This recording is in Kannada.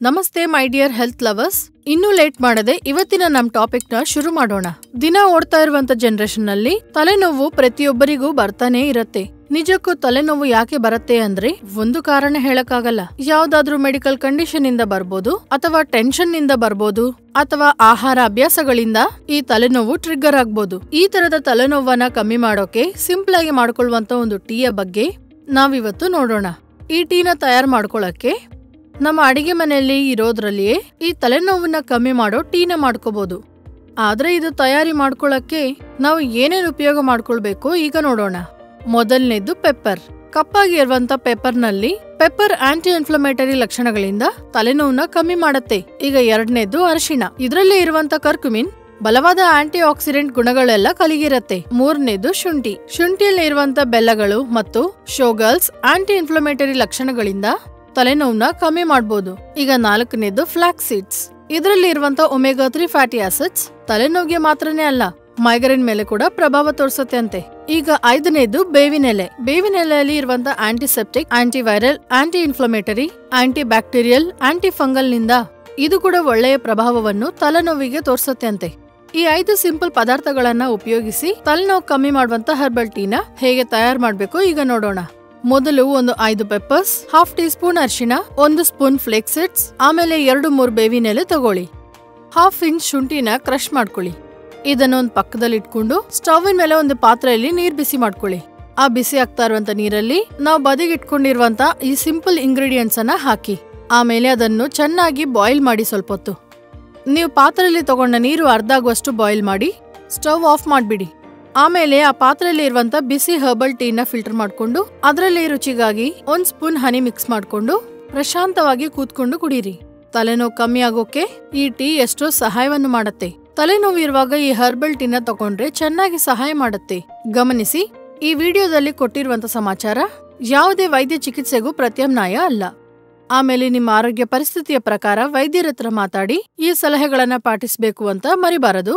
ನಮಸ್ತೆ ಮೈ ಡಿಯರ್ ಹೆಲ್ತ್ ಲವರ್ಸ್. ಇನ್ನೂ ಲೇಟ್ ಮಾಡದೆ ಇವತ್ತಿನ ನಮ್ ಟಾಪಿಕ್ ನ ಶುರು ಮಾಡೋಣ. ದಿನ ಓಡ್ತಾ ಇರುವಂತ ಜನರೇಷನ್ ನಲ್ಲಿ ತಲೆನೋವು ಪ್ರತಿಯೊಬ್ಬರಿಗೂ ಬರ್ತಾನೆ ಇರತ್ತೆ. ನಿಜಕ್ಕೂ ತಲೆನೋವು ಯಾಕೆ ಬರುತ್ತೆ ಅಂದ್ರೆ ಒಂದು ಕಾರಣ ಹೇಳಕ್ಕಾಗಲ್ಲ. ಯಾವ್ದಾದ್ರೂ ಮೆಡಿಕಲ್ ಕಂಡೀಷನ್ ಇಂದ ಬರ್ಬೋದು, ಅಥವಾ ಟೆನ್ಷನ್ ನಿಂದ ಬರ್ಬೋದು, ಅಥವಾ ಆಹಾರ ಅಭ್ಯಾಸಗಳಿಂದ ಈ ತಲೆನೋವು ಟ್ರಿಗ್ಗರ್ ಆಗ್ಬೋದು. ಈ ತರದ ತಲೆನೋವನ್ನ ಕಮ್ಮಿ ಮಾಡೋಕೆ ಸಿಂಪಲ್ ಆಗಿ ಮಾಡ್ಕೊಳ್ಳುವಂತ ಒಂದು ಟೀಯ ಬಗ್ಗೆ ನಾವಿವತ್ತು ನೋಡೋಣ. ಈ ಟೀನ ತಯಾರು ಮಾಡ್ಕೊಳಕ್ಕೆ ನಮ್ಮ ಅಡಿಗೆ ಮನೆಯಲ್ಲಿ ಇರೋದ್ರಲ್ಲಿಯೇ ಈ ತಲೆನೋವನ್ನ ಕಮ್ಮಿ ಮಾಡೋ ಟೀನ ಮಾಡ್ಕೋಬಹುದು. ಆದ್ರೆ ಇದು ತಯಾರಿ ಮಾಡ್ಕೊಳಕ್ಕೆ ನಾವು ಏನೇನು ಉಪಯೋಗ ಮಾಡ್ಕೊಳ್ಬೇಕು ಈಗ ನೋಡೋಣ. ಮೊದಲನೇದು ಪೆಪ್ಪರ್. ಕಪ್ಪಾಗಿ ಇರುವಂತ ಪೆಪ್ಪರ್ ನಲ್ಲಿ ಪೆಪ್ಪರ್ ಆಂಟಿ ಇನ್ಫ್ಲಮೇಟರಿ ಲಕ್ಷಣಗಳಿಂದ ತಲೆನೋವನ್ನ ಕಮ್ಮಿ ಮಾಡುತ್ತೆ. ಈಗ ಎರಡನೇದು ಅರಿಶಿಣ. ಇದರಲ್ಲಿ ಇರುವಂತ ಕರ್ಕುಮಿನ್ ಬಲವಾದ ಆಂಟಿ ಆಕ್ಸಿಡೆಂಟ್ ಗುಣಗಳೆಲ್ಲ ಕಲಿಗಿರತ್ತೆ. ಮೂರನೇದು ಶುಂಠಿ. ಶುಂಠಿಯಲ್ಲಿ ಇರುವಂತ ಬೆಲ್ಲಗಳು ಮತ್ತು ಶೋಗಲ್ಸ್ ಆಂಟಿ ಇನ್ಫ್ಲಮೇಟರಿ ಲಕ್ಷಣಗಳಿಂದ ತಲೆನೋವನ್ನ ಕಮ್ಮಿ ಮಾಡಬಹುದು. ಈಗ ನಾಲ್ಕನೇದು ಫ್ಲಾಕ್ಸ್ ಸೀಡ್ಸ್. ಇದರಲ್ಲಿ ಇರುವಂತ ಒಮೆಗಾ 3 ಫ್ಯಾಟಿ ಆಸಿಡ್ಸ್ ತಲೆನೋವಿಗೆ ಮಾತ್ರನೇ ಅಲ್ಲ, ಮೈಗ್ರೇನ್ ಮೇಲೆ ಕೂಡ ಪ್ರಭಾವ ತೋರಿಸುತ್ತೆ ಅಂತೆ. ಈಗ ಐದನೇದು ಬೇವಿನ ಎಲೆ. ಬೇವಿನ ಎಲೆಯಲ್ಲಿ ಇರುವಂತ antiseptic, antiviral, aunty inflammatory, anti bacterial, aunty fungal ನಿಂದ ಇದು ಕೂಡ ಒಳ್ಳೆಯ ಪ್ರಭಾವವನ್ನು ತಲೆನೋವಿಗೆ ತೋರಿಸುತ್ತೆ ಅಂತೆ. ಈ 5 ಸಿಂಪಲ್ ಪದಾರ್ಥಗಳನ್ನ ಉಪಯೋಗಿಸಿ ತಲೆನೋವು ಕಮ್ಮಿ ಮಾಡುವಂತ ಹರ್ಬಲ್ ಟೀನ ಹೇಗೆ ತಯಾರು ಮಾಡ್ಬೇಕು ಈಗ ನೋಡೋಣ. ಮೊದಲು ಒಂದು 5 ಪೆಪ್ಪರ್ಸ್, ಹಾಫ್ ಟೀ ಸ್ಪೂನ್ ಅರಿಶಿಣ, 1 ಸ್ಪೂನ್ ಫ್ಲೇಕ್ ಸೀಡ್ಸ್, ಆಮೇಲೆ 2-3 ಬೇವಿನ ಎಲೆ ತಗೊಳ್ಳಿ. ಹಾಫ್ ಇಂಚ್ ಶುಂಠಿನ ಕ್ರಶ್ ಮಾಡ್ಕೊಳ್ಳಿ. ಇದನ್ನೊಂದು ಪಕ್ಕದಲ್ಲಿ ಇಟ್ಕೊಂಡು ಸ್ಟವ್ ಮೇಲೆ ಒಂದು ಪಾತ್ರೆಯಲ್ಲಿ ನೀರ್ ಬಿಸಿ ಮಾಡ್ಕೊಳ್ಳಿ. ಆ ಬಿಸಿ ಆಗ್ತಾ ಇರುವಂತ ನೀರಲ್ಲಿ ನಾವು ಬದಿಗಿಟ್ಕೊಂಡಿರುವಂತ ಈ ಸಿಂಪಲ್ ಇಂಗ್ರೀಡಿಯೆಂಟ್ಸ್ ಅನ್ನ ಹಾಕಿ ಆಮೇಲೆ ಅದನ್ನು ಚೆನ್ನಾಗಿ ಬಾಯ್ಲ್ ಮಾಡಿ. ಸ್ವಲ್ಪ ಹೊತ್ತು ನೀವು ಪಾತ್ರೆಯಲ್ಲಿ ತಗೊಂಡ ನೀರು ಅರ್ಧ ಆಗುವಷ್ಟು ಬಾಯ್ಲ್ ಮಾಡಿ ಸ್ಟವ್ ಆಫ್ ಮಾಡ್ಬಿಡಿ. ಆಮೇಲೆ ಆ ಪಾತ್ರೆಯಲ್ಲಿ ಇರುವಂತ ಬಿಸಿ ಹರ್ಬಲ್ ಟೀನ ಫಿಲ್ಟರ್ ಮಾಡ್ಕೊಂಡು ಅದರಲ್ಲಿ ರುಚಿಗಾಗಿ 1 ಸ್ಪೂನ್ ಹನಿ ಮಿಕ್ಸ್ ಮಾಡ್ಕೊಂಡು ಪ್ರಶಾಂತವಾಗಿ ಕೂತ್ಕೊಂಡು ಕುಡೀರಿ. ತಲೆನೋವು ಕಮ್ಮಿ ಆಗೋಕೆ ಈ ಟೀ ಎಷ್ಟೋ ಸಹಾಯವನ್ನು ಮಾಡುತ್ತೆ. ತಲೆನೋವು ಇರುವಾಗ ಈ ಹರ್ಬಲ್ ಟೀನ ತಗೊಂಡ್ರೆ ಚೆನ್ನಾಗಿ ಸಹಾಯ ಮಾಡುತ್ತೆ. ಗಮನಿಸಿ, ಈ ವಿಡಿಯೋದಲ್ಲಿ ಕೊಟ್ಟಿರುವಂತ ಸಮಾಚಾರ ಯಾವುದೇ ವೈದ್ಯ ಚಿಕಿತ್ಸೆಗೂ ಪ್ರತ್ಯಾಮ್ನಾಯ ಅಲ್ಲ. ಆಮೇಲೆ ನಿಮ್ಮ ಆರೋಗ್ಯ ಪರಿಸ್ಥಿತಿಯ ಪ್ರಕಾರ ವೈದ್ಯರ ಹತ್ರ ಮಾತಾಡಿ ಈ ಸಲಹೆಗಳನ್ನ ಪಾಟಿಸಬೇಕು ಅಂತ ಮರಿಬಾರದು.